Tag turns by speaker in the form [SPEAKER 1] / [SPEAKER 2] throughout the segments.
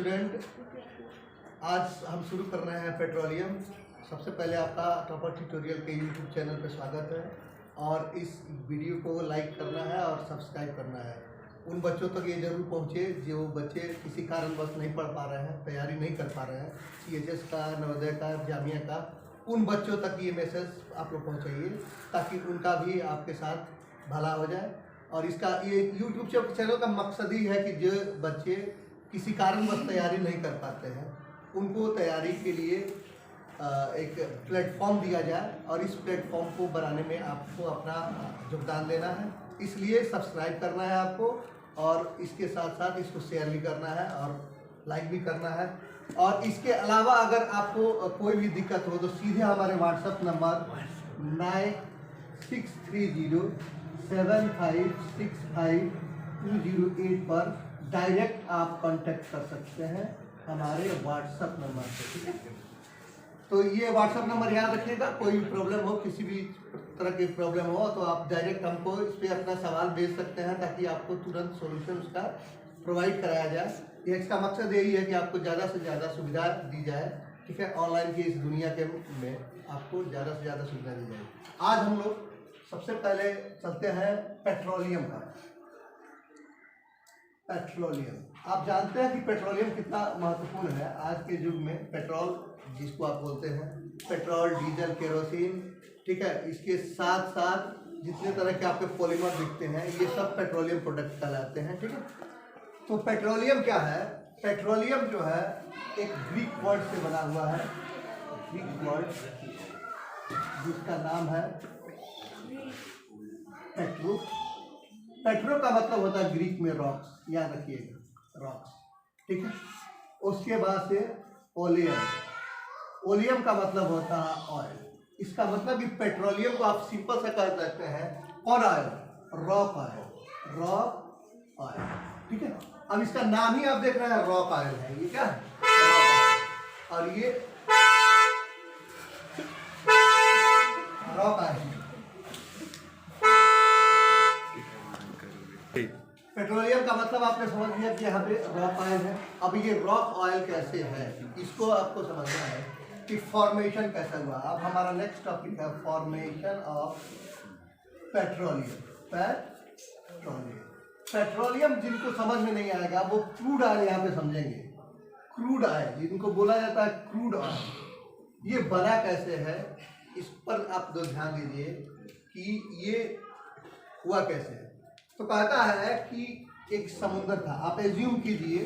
[SPEAKER 1] Student, आज हम शुरू कर रहे हैं पेट्रोलियम। सबसे पहले आपका टॉपर ट्यूटोरियल के यूट्यूब चैनल पर स्वागत है और इस वीडियो को लाइक करना है और सब्सक्राइब करना है। उन बच्चों तक ये जरूर पहुँचे जो बच्चे किसी कारणवश नहीं पढ़ पा रहे हैं, तैयारी नहीं कर पा रहे हैं CHS का, नवोदय का, जामिया का। उन बच्चों तक ये मैसेज आप लोग पहुँचाइए ताकि उनका भी आपके साथ भला हो जाए। और इसका ये यूट्यूब चैनल का मकसद ही है कि जो बच्चे किसी कारणवश तैयारी नहीं कर पाते हैं उनको तैयारी के लिए एक प्लेटफॉर्म दिया जाए और इस प्लेटफॉर्म को बनाने में आपको अपना योगदान देना है। इसलिए सब्सक्राइब करना है आपको और इसके साथ साथ इसको शेयर भी करना है और लाइक भी करना है। और इसके अलावा अगर आपको कोई भी दिक्कत हो तो सीधे हमारे व्हाट्सएप नंबर 9630756520 पर डायरेक्ट आप कांटेक्ट कर सकते हैं हमारे व्हाट्सएप नंबर से, ठीक है। तो ये व्हाट्सएप नंबर याद रखिएगा। कोई भी प्रॉब्लम हो, किसी भी तरह की प्रॉब्लम हो तो आप डायरेक्ट हमको इस पर अपना सवाल भेज सकते हैं ताकि आपको तुरंत सॉल्यूशन उसका प्रोवाइड कराया जाए। ये इसका मकसद यही है कि आपको ज़्यादा से ज़्यादा सुविधा दी जाए, ठीक है। ऑनलाइन की इस दुनिया के में आपको ज़्यादा से ज़्यादा सुविधा दी जाए। आज हम लोग सबसे पहले चलते हैं पेट्रोलियम का। पेट्रोलियम, आप जानते हैं कि पेट्रोलियम कितना महत्वपूर्ण है आज के युग में। पेट्रोल जिसको आप बोलते हैं, पेट्रोल, डीजल, केरोसिन, ठीक है। इसके साथ साथ जितने तरह के आपके पॉलीमर दिखते हैं ये सब पेट्रोलियम प्रोडक्ट कहलाते हैं, ठीक है। तो पेट्रोलियम क्या है? पेट्रोलियम जो है एक ग्रीक वर्ड से बना हुआ है, ग्रीक वर्ड जिसका नाम है पेट्रो। पेट्रो का मतलब होता है ग्रीक में रॉक्स, याद रखिएगा, रॉक्स, ठीक है। उसके बाद से ओलियम, ओलियम का मतलब होता है ऑयल। इसका मतलब कि पेट्रोलियम को आप सिंपल से कह सकते हैं कौन oil? Rock oil, rock oil, ठीक है। अब इसका नाम ही आप देख रहे हैं रॉक ऑयल है, ये क्या है? और ये रॉक ऑयल, पेट्रोलियम का मतलब आपने समझ लिया कि यहाँ पे रॉक ऑयल है। अब ये रॉक ऑयल कैसे है इसको आपको समझना है कि फॉर्मेशन कैसा हुआ। अब हमारा नेक्स्ट टॉपिक है formation of petroleum. Petroleum, petroleum जिनको समझ में नहीं आएगा वो क्रूड ऑयल यहाँ पे समझेंगे। क्रूड ऑयल जिनको बोला जाता है क्रूड ऑयल, ये बना कैसे है इस पर आप लोग ध्यान दीजिए कि ये हुआ कैसे है। तो कहता है कि एक समुद्र था। आप एज्यूम कीजिए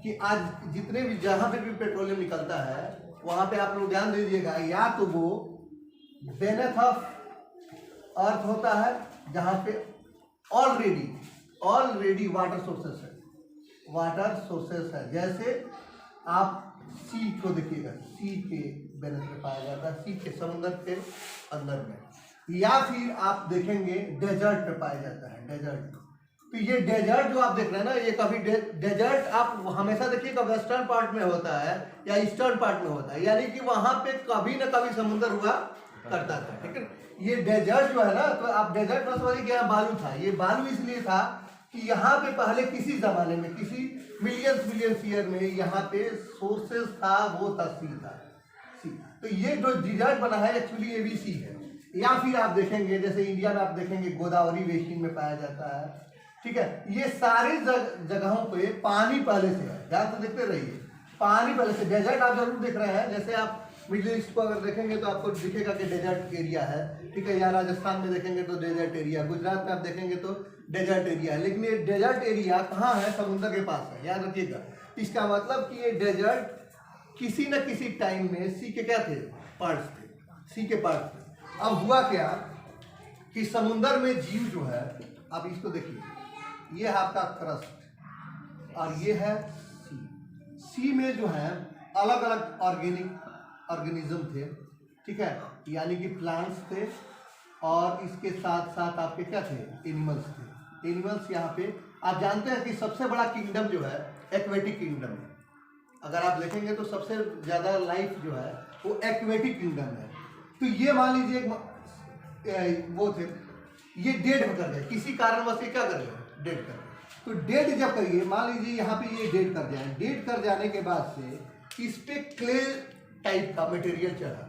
[SPEAKER 1] कि आज जितने भी जहाँ पे भी पेट्रोलियम निकलता है वहाँ पे आप लोग ध्यान दीजिएगा, या तो वो बेनेथ ऑफ अर्थ होता है जहाँ पे ऑलरेडी वाटर सोर्सेस है, वाटर सोर्सेस है। जैसे आप सी को देखिएगा, सी के बेनेथ में पाया जाता है, सी के समुद्र के अंदर में। या फिर आप देखेंगे डेजर्ट पे पाया जाता है, डेजर्ट। तो ये डेजर्ट जो आप देख रहे हैं ना, ये कभी डेजर्ट आप हमेशा देखिएगा वेस्टर्न पार्ट में होता है या ईस्टर्न पार्ट में होता है, यानी कि वहां पे कभी ना कभी समुद्र हुआ करता था, ठीक है। ये डेजर्ट जो है ना, तो आप डेजर्ट में समझिए कि यहाँ बालू था। ये बालू इसलिए था कि यहाँ पे पहले किसी जमाने में, किसी मिलियंस ईयर में यहाँ पे सोर्सेस था, वो था सी था, सी। तो ये जो डेजर्ट बना है एक्चुअली ये भी सी है। या फिर आप देखेंगे जैसे इंडिया में आप देखेंगे गोदावरी बेसिन में पाया जाता है, ठीक है। ये सारी जगहों पे पानी पहले से है, ध्यान से देखते रहिए, पानी पहले से। डेजर्ट आप जरूर देख रहे हैं, जैसे आप मिडिल ईस्ट को अगर देखेंगे तो आपको दिखेगा कि डेजर्ट एरिया है, ठीक है। या राजस्थान में देखेंगे तो डेजर्ट एरिया, गुजरात में आप देखेंगे तो डेजर्ट एरिया है। लेकिन ये डेजर्ट एरिया कहाँ है? समुद्र के पास है, याद रखिएगा। इसका मतलब कि ये डेजर्ट किसी न किसी टाइम में सी के क्या थे? पार्ट्स थे, सी के पार्ट्स थे। अब हुआ क्या कि समुद्र में जीव जो है, आप इसको देखिए, ये है आपका क्रस्ट और ये है सी। सी में जो है अलग अलग ऑर्गेनिज्म थे, ठीक है, यानी कि प्लांट्स थे और इसके साथ साथ आपके क्या थे? एनिमल्स थे। एनिमल्स यहाँ पे आप जानते हैं कि सबसे बड़ा किंगडम जो है एक्वेटिक किंगडम है। अगर आप देखेंगे तो सबसे ज़्यादा लाइफ जो है वो एक्वेटिक किंगडम है। तो ये मान लीजिए वो थे, ये डेड कर गए, किसी कारणवश क्या कर गए? डेड कर गए। तो डेड जब करिए, मान लीजिए यहाँ पे ये डेड कर जाए, डेड कर जाने के बाद से इस पे क्ले टाइप का मटेरियल चढ़ा,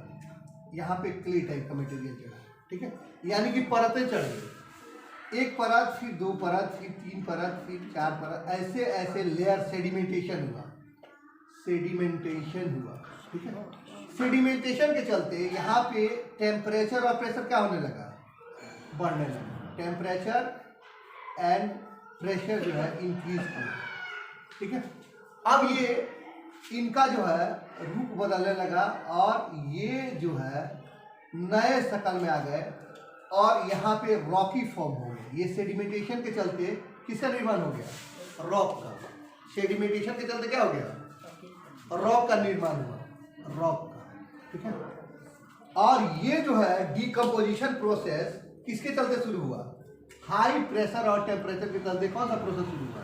[SPEAKER 1] यहाँ पे क्ले टाइप का मटेरियल चढ़ा, ठीक है, यानी कि परतें चढ़ गई, एक परत, फिर दो परत, फिर तीन परत, फिर चार परत, ऐसे ऐसे लेयर सेडिमेंटेशन हुआ, सेडिमेंटेशन हुआ, ठीक है। सेडिमेंटेशन के चलते यहाँ पे टेम्परेचर और प्रेशर क्या होने लगा, बढ़ने लगा, टेम्परेचर एंड प्रेशर जो है इंक्रीज किया, ठीक है। अब ये इनका जो है रूप बदलने लगा और ये जो है नए शक्ल में आ गए और यहाँ पे रॉकी फॉर्म हो गए। ये सेडिमेंटेशन के चलते किसका निर्माण हो गया, रॉक का। सेडिमेंटेशन के चलते क्या हो गया, रॉक का निर्माण हुआ, रॉक का, ठीक है। और ये जो है डीकम्पोजिशन प्रोसेस किसके चलते शुरू हुआ, हाई प्रेशर और टेम्परेचर के चलते कौन सा प्रोसेस शुरू हुआ,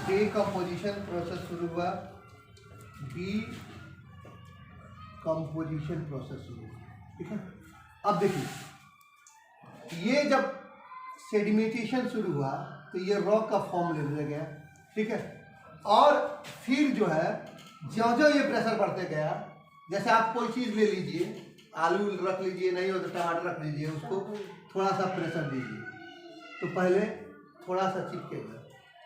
[SPEAKER 1] डीकम्पोजिशन प्रोसेस शुरू हुआ, डीकम्पोजिशन प्रोसेस शुरू हुआ, ठीक है। अब देखिए ये जब सेडिमेंटेशन शुरू हुआ तो ये रॉक का फॉर्म ले गया, ठीक है। और फिर जो है ज्यों ज्यों ये प्रेशर बढ़ते गया, जैसे आप कोई चीज़ ले लीजिए, आलू रख लीजिए, नहीं हो तो टमाटर रख लीजिए, उसको थोड़ा सा प्रेशर दीजिए तो पहले थोड़ा सा चिपकेगा,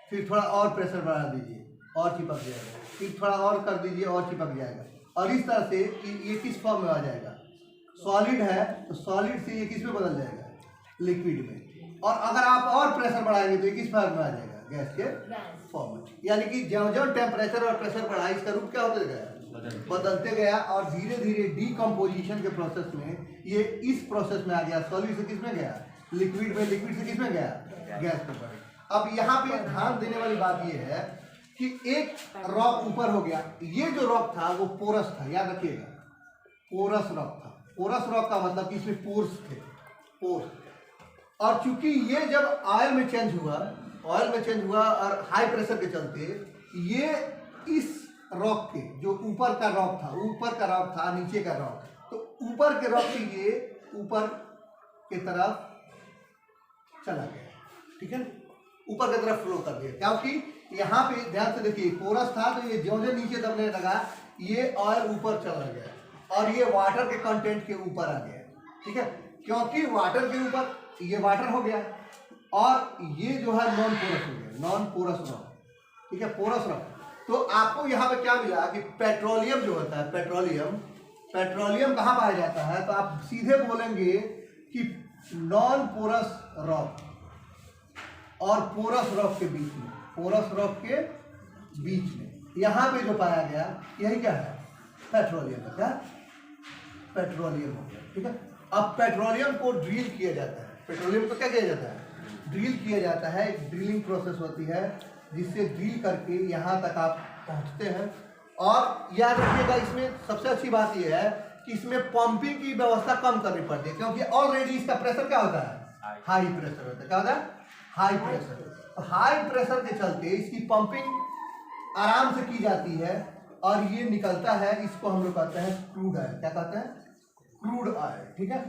[SPEAKER 1] फिर थोड़ा और प्रेशर बढ़ा दीजिए और चिपक जाएगा, फिर थोड़ा और कर दीजिए और चिपक जाएगा, और इस तरह से ये किस फॉर्म में आ जाएगा, सॉलिड है तो सॉलिड से ये किस में बदल जाएगा, लिक्विड में, और अगर आप और प्रेशर बढ़ाएंगे तो ये किस फॉर्म में आ जाएगा, गैस के फॉर्म में। यानी कि ज्यों ज्यों टेम्परेचर और प्रेशर बढ़ा इसका रूप क्या होते गया, बदलते गया, और धीरे धीरे डीकम्पोजिशन के प्रोसेस में ये इस प्रोसेस में आ गया, सॉलिड से किस में गया, लिक्विड में, लिक्विड से किस में गया, गैस पे बढ़। अब यहाँ पे ध्यान देने वाली बात ये है कि एक रॉक ऊपर हो गया, ये जो रॉक था वो पोरस था, याद रखिएगा, पोरस रॉक था। पोरस रॉक का मतलब कि इसमें पोर्स थे, पोर्स। और चूंकि ये जब ऑयल में चेंज हुआ, ऑयल में चेंज हुआ और हाई प्रेशर के चलते ये इस रॉक के जो ऊपर का रॉक था, ऊपर का रॉक था, नीचे का रॉक, तो ऊपर के रॉक से ये ऊपर की तरफ चला गया, ठीक है, ऊपर की तरफ फ्लो कर दिया, क्योंकि यहाँ पे ध्यान से देखिए पोरस था तो ये ज्यों ज्यों नीचे दबने लगा ये ऑयल ऊपर चला गया और ये वाटर के कंटेंट के ऊपर आ गया, ठीक है, क्योंकि वाटर के ऊपर ये वाटर हो गया और ये जो है नॉन पोरस हो गया, नॉन पोरस रॉक, ठीक है, पोरस रॉक। तो आपको यहाँ पे क्या मिला कि पेट्रोलियम जो होता है, पेट्रोलियम, पेट्रोलियम कहाँ पाया जाता है, तो आप सीधे बोलेंगे कि नॉन पोरस रॉक और पोरस रॉक के बीच में, पोरस रॉक के बीच में यहाँ पे जो पाया गया यही क्या है, पेट्रोलियम है, क्या पेट्रोलियम हो गया, ठीक है। अब पेट्रोलियम को ड्रिल किया जाता है, पेट्रोलियम को क्या किया जाता है, ड्रिल किया जाता है, एक ड्रिलिंग प्रोसेस होती है जिससे ड्रिल करके यहाँ तक आप पहुँचते हैं। और याद रखिएगा इसमें सबसे अच्छी बात यह है कि इसमें पंपिंग की व्यवस्था कम करनी पड़ती है, क्योंकि ऑलरेडी इसका प्रेशर क्या होता है, हाई प्रेशर होता है, क्या होता है, हाई प्रेशर। तो हाई प्रेशर के चलते इसकी पंपिंग आराम से की जाती है और ये निकलता है, इसको हम लोग कहते हैं क्रूड ऑयल, क्या कहते हैं, क्रूड ऑयल, ठीक है।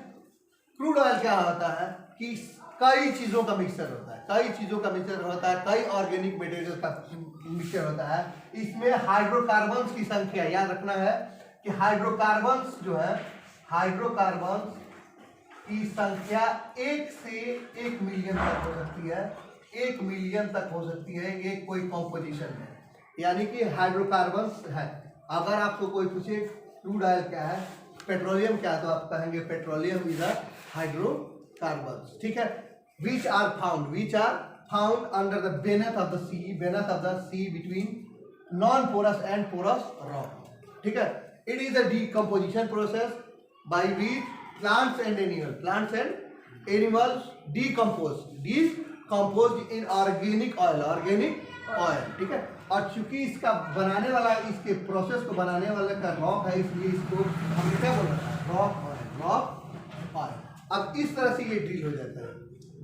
[SPEAKER 1] क्रूड ऑयल क्या होता है कि कई चीज़ों का मिक्सचर होता है, कई चीज़ों का मिक्सचर होता है, कई ऑर्गेनिक मटेरियल का मिक्सचर होता है। इसमें हाइड्रोकार्बन्स की संख्या याद रखना है कि हाइड्रोकार्बन्स जो है, हाइड्रोकार्बन्स की संख्या 1 से 1 मिलियन तक हो सकती है, 1 मिलियन तक हो सकती है, ये कोई कॉम्पोजिशन है, यानी कि हाइड्रोकार्बन्स है। अगर आपको कोई पूछे क्रूड ऑयल क्या है, पेट्रोलियम क्या है, तो आप कहेंगे पेट्रोलियम इज अ हाइड्रोकार्बन्स, ठीक है। which are found under the beneath of the sea between non-porous and porous rock, ठीक है। It is a decomposition process by which plants and animals decompose in organic oil, ठीक है। और चूंकि इसका बनाने वाला, इसके प्रोसेस को बनाने वाले का रॉक है, इसलिए इसको हम क्या बोल रहे हैं, रॉक ऑयल। अब इस तरह से ये ड्रिल हो जाता है,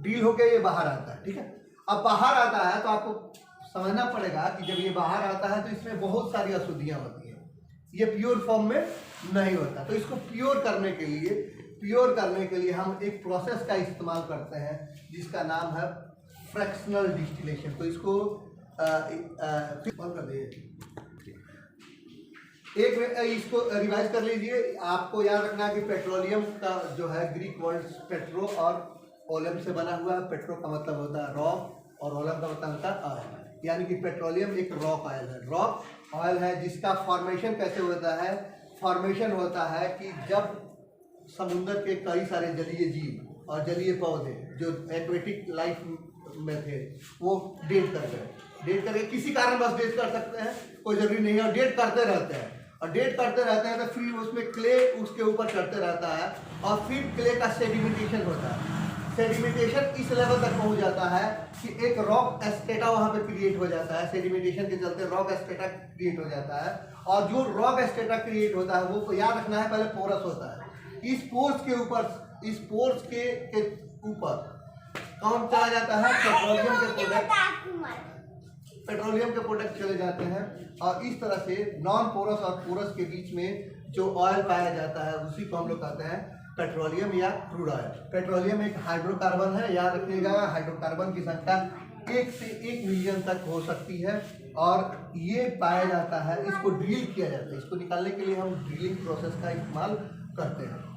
[SPEAKER 1] ड्रिल होकर ये बाहर आता है, ठीक है। अब बाहर आता है तो आपको समझना पड़ेगा कि जब ये बाहर आता है तो इसमें बहुत सारी अशुद्धियाँ होती हैं, ये प्योर फॉर्म में नहीं होता। तो इसको प्योर करने के लिए हम एक प्रोसेस का इस्तेमाल करते हैं जिसका नाम है फ्रैक्शनल डिस्टिलेशन। तो इसको कर दे एक इसको रिवाइज कर लीजिए। आपको याद रखना है कि पेट्रोलियम का जो है ग्रीक वर्ड पेट्रो और ओलम से बना हुआ है। पेट्रो का मतलब होता है रॉक और ओलम का मतलब होता है ऑयल, यानी कि पेट्रोलियम एक रॉक ऑयल है। रॉक ऑयल है जिसका फॉर्मेशन कैसे होता है? फॉर्मेशन होता है कि जब समुद्र के कई सारे जलीय जीव और जलीय पौधे जो एक्वेटिक लाइफ में थे वो डेट कर गए। डेट करके किसी कारणवश डेट कर सकते हैं, कोई जरूरी नहीं है, और डेट करते रहते हैं। और डेट करते रहते हैं तो फिर उसमें क्ले उसके ऊपर चढ़ते रहता है और फिर क्ले का सेडिमेंटेशन होता है। सेडिमेंटेशन इस लेवल तक पहुंच जाता है कि एक रॉक एस्टेटा वहां पे क्रिएट हो जाता है। सेडिमेंटेशन के चलते रॉक एस्टेटा क्रिएट हो जाता है, और जो रॉक एस्टेटा क्रिएट होता है वो याद रखना है पहले पोरस होता है। इस पोर्स के ऊपर, इस पोर्स के ऊपर कौन चला जाता है? पेट्रोलियम के प्रोडक्ट, पेट्रोलियम के प्रोडक्ट चले जाते हैं। और इस तरह से नॉन पोरस और पोरस के बीच में जो ऑयल पाया जाता है उसी को हम लोग कहते हैं पेट्रोलियम या क्रूड ऑयल। पेट्रोलियम एक हाइड्रोकार्बन है, याद रखिएगा। हाइड्रोकार्बन की संख्या 1 से 1 मिलियन तक हो सकती है, और ये पाया जाता है, इसको ड्रिल किया जाता है। इसको निकालने के लिए हम ड्रिलिंग प्रोसेस का इस्तेमाल करते हैं।